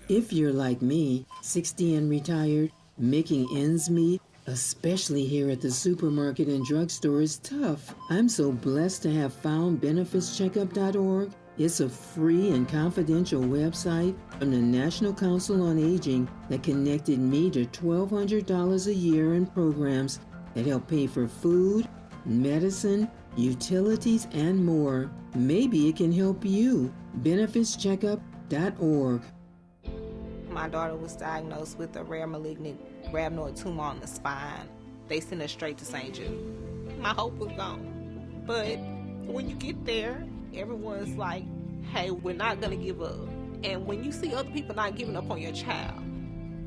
If you're like me, 60 and retired, making ends meet, especially here at the supermarket and drugstore, is tough. I'm so blessed to have found benefitscheckup.org. It's a free and confidential website from the National Council on Aging that connected me to $1,200 a year in programs that help pay for food, medicine, utilities, and more. Maybe it can help you. Benefitscheckup.org. My daughter was diagnosed with a rare malignant rhabdoid tumor on the spine. They sent her straight to St. Jude. My hope was gone. But when you get there, everyone's like, hey, we're not going to give up. And when you see other people not giving up on your child,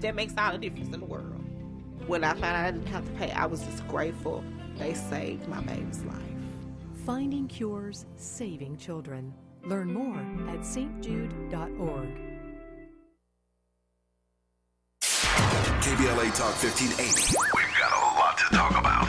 that makes all the difference in the world. When I found out I didn't have to pay, I was just grateful. They saved my baby's life. Finding cures, saving children. Learn more at stjude.org. KBLA Talk 1580. We've got a lot to talk about.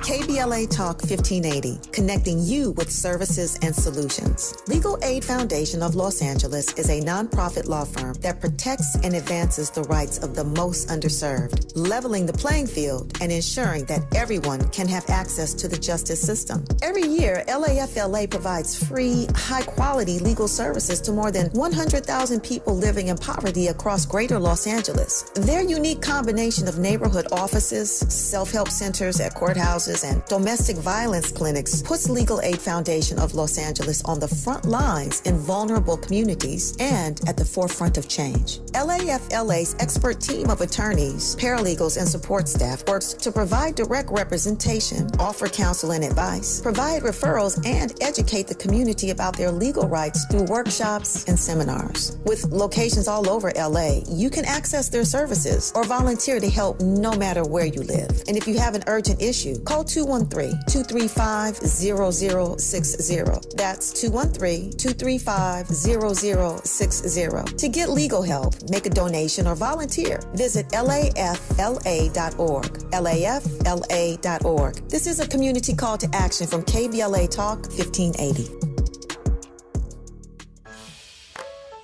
KBLA Talk 1580, connecting you with services and solutions. Legal Aid Foundation of Los Angeles is a nonprofit law firm that protects and advances the rights of the most underserved, leveling the playing field and ensuring that everyone can have access to the justice system. Every year, LAFLA provides free, high-quality legal services to more than 100,000 people living in poverty across greater Los Angeles. Their unique combination of neighborhood offices, self-help centers at courthouses, and domestic violence clinics puts Legal Aid Foundation of Los Angeles on the front lines in vulnerable communities and at the forefront of change. LAFLA's expert team of attorneys, paralegals, and support staff works to provide direct representation, offer counsel and advice, provide referrals, and educate the community about their legal rights through workshops and seminars. With locations all over LA, you can access their services or volunteer to help no matter where you live. And if you have an urgent issue, call 213-235-0060. That's 213-235-0060. To get legal help, make a donation, or volunteer, visit lafla.org. lafla.org. This is a community call to action from KBLA Talk 1580.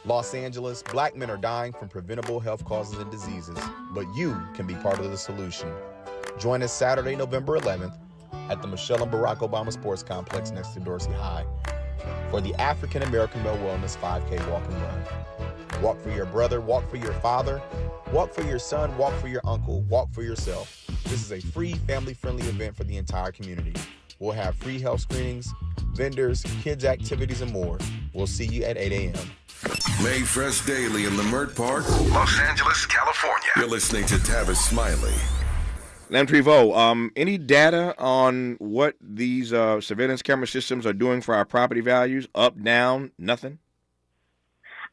Los Angeles, black men are dying from preventable health causes and diseases, but you can be part of the solution. Join us Saturday, November 11th at the Michelle and Barack Obama Sports Complex next to Dorsey High for the African American Male Wellness 5K Walk and Run. Walk for your brother, walk for your father, walk for your son, walk for your uncle, walk for yourself. This is a free, family-friendly event for the entire community. We'll have free health screenings, vendors, kids' activities, and more. We'll see you at 8 a.m. Made fresh daily in Leimert Park, Los Angeles, California. You're listening to Tavis Smiley. Lam Trevo, any data on what these surveillance camera systems are doing for our property values? Up, down, nothing?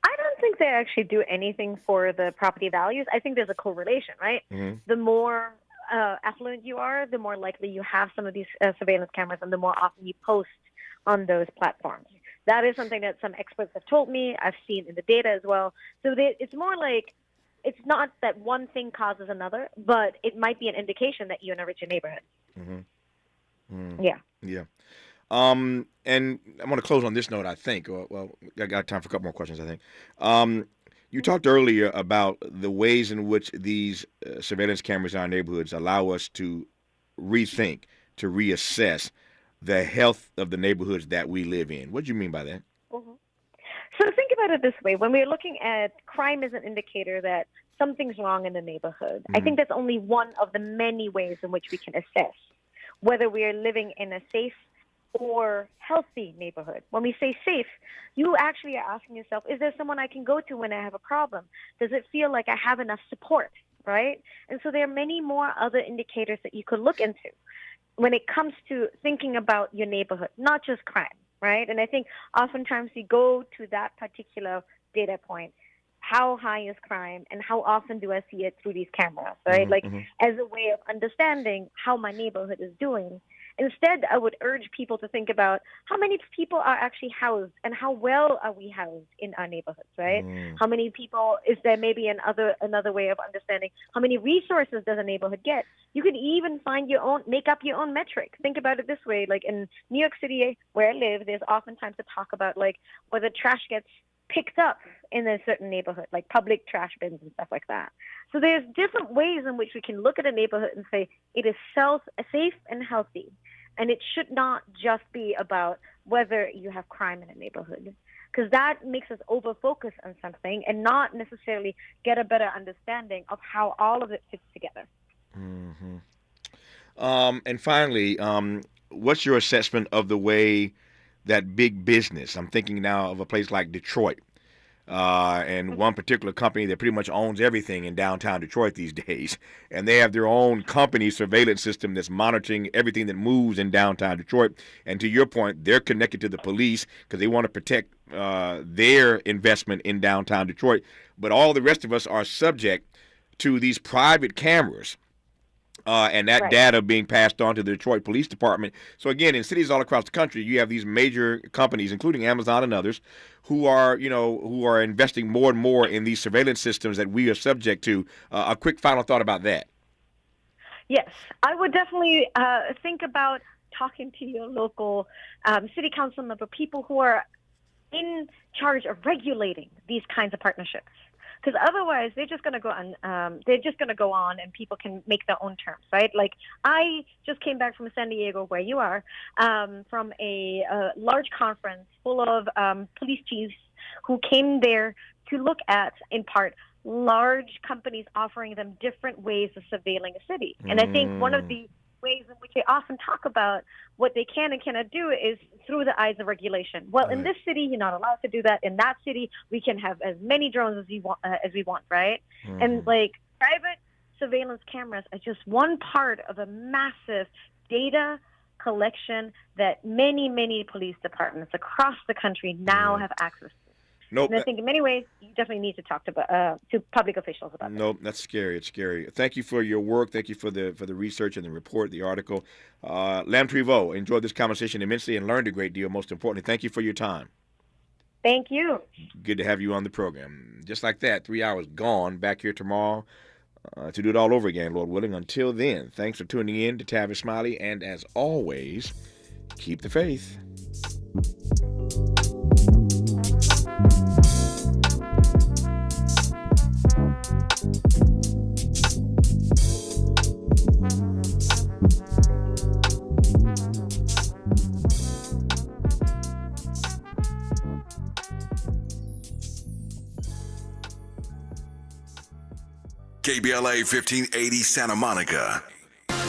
I don't think they actually do anything for the property values. I think there's a correlation, right? Mm-hmm. The more affluent you are, the more likely you have some of these surveillance cameras and the more often you post on those platforms. That is something that some experts have told me. I've seen in the data as well. So it's more like it's not that one thing causes another, but it might be an indication that you're in a richer neighborhood. Mm-hmm. Mm-hmm. Yeah. Yeah. And I'm going to close on this note, I think. Well, I got time for a couple more questions, I think. You talked earlier about the ways in which these surveillance cameras in our neighborhoods allow us to rethink, to reassess the health of the neighborhoods that we live in. What do you mean by that? Mm-hmm. So think about it this way. When we're looking at crime as an indicator that something's wrong in the neighborhood, I think that's only one of the many ways in which we can assess whether we are living in a safe or healthy neighborhood. When we say safe, you actually are asking yourself, is there someone I can go to when I have a problem? Does it feel like I have enough support, right? And so there are many more other indicators that you could look into when it comes to thinking about your neighborhood, not just crime, right? And I think oftentimes we go to that particular data point. How high is crime and how often do I see it through these cameras, right? As a way of understanding how my neighborhood is doing. Instead, I would urge people to think about how many people are actually housed and how well are we housed in our neighborhoods, right? How many people, is there maybe another way of understanding how many resources does a neighborhood get? You could even make up your own metric. Think about it this way, like in New York City where I live, there's oftentimes a talk about like whether trash gets picked up in a certain neighborhood, like public trash bins and stuff like that. So there's different ways in which we can look at a neighborhood and say it is safe and healthy. And it should not just be about whether you have crime in a neighborhood, because that makes us over-focus on something and not necessarily get a better understanding of how all of it fits together. Mm-hmm. And finally, what's your assessment of the way that big business, I'm thinking now of a place like Detroit, and one particular company that pretty much owns everything in downtown Detroit these days, and they have their own company surveillance system that's monitoring everything that moves in downtown Detroit. And to your point, they're connected to the police because they want to protect their investment in downtown Detroit. But all the rest of us are subject to these private cameras And that data being passed on to the Detroit Police Department. So again, in cities all across the country, you have these major companies, including Amazon and others, who are investing more and more in these surveillance systems that we are subject to. A quick final thought about that. Yes, I would definitely think about talking to your local city council member, people who are in charge of regulating these kinds of partnerships. Because otherwise, they're just going to go on, and people can make their own terms, right? Like, I just came back from San Diego, where you are, from a large conference full of police chiefs who came there to look at, in part, large companies offering them different ways of surveilling a city. And I think one of the ways in which they often talk about what they can and cannot do is through the eyes of regulation. Well, in this city, you're not allowed to do that. In that city, we can have as many drones as we want, right? And like private surveillance cameras are just one part of a massive data collection that many, many police departments across the country now have access to. Nope. And I think in many ways, you definitely need to talk to public officials about that. Nope, that's scary. It's scary. Thank you for your work. Thank you for the research and the report, the article. Lam Trevaux, enjoyed this conversation immensely and learned a great deal. Most importantly, thank you for your time. Thank you. Good to have you on the program. Just like that, 3 hours gone. Back here tomorrow to do it all over again, Lord willing. Until then, thanks for tuning in to Tavis Smiley. And as always, keep the faith. KBLA 1580 Santa Monica.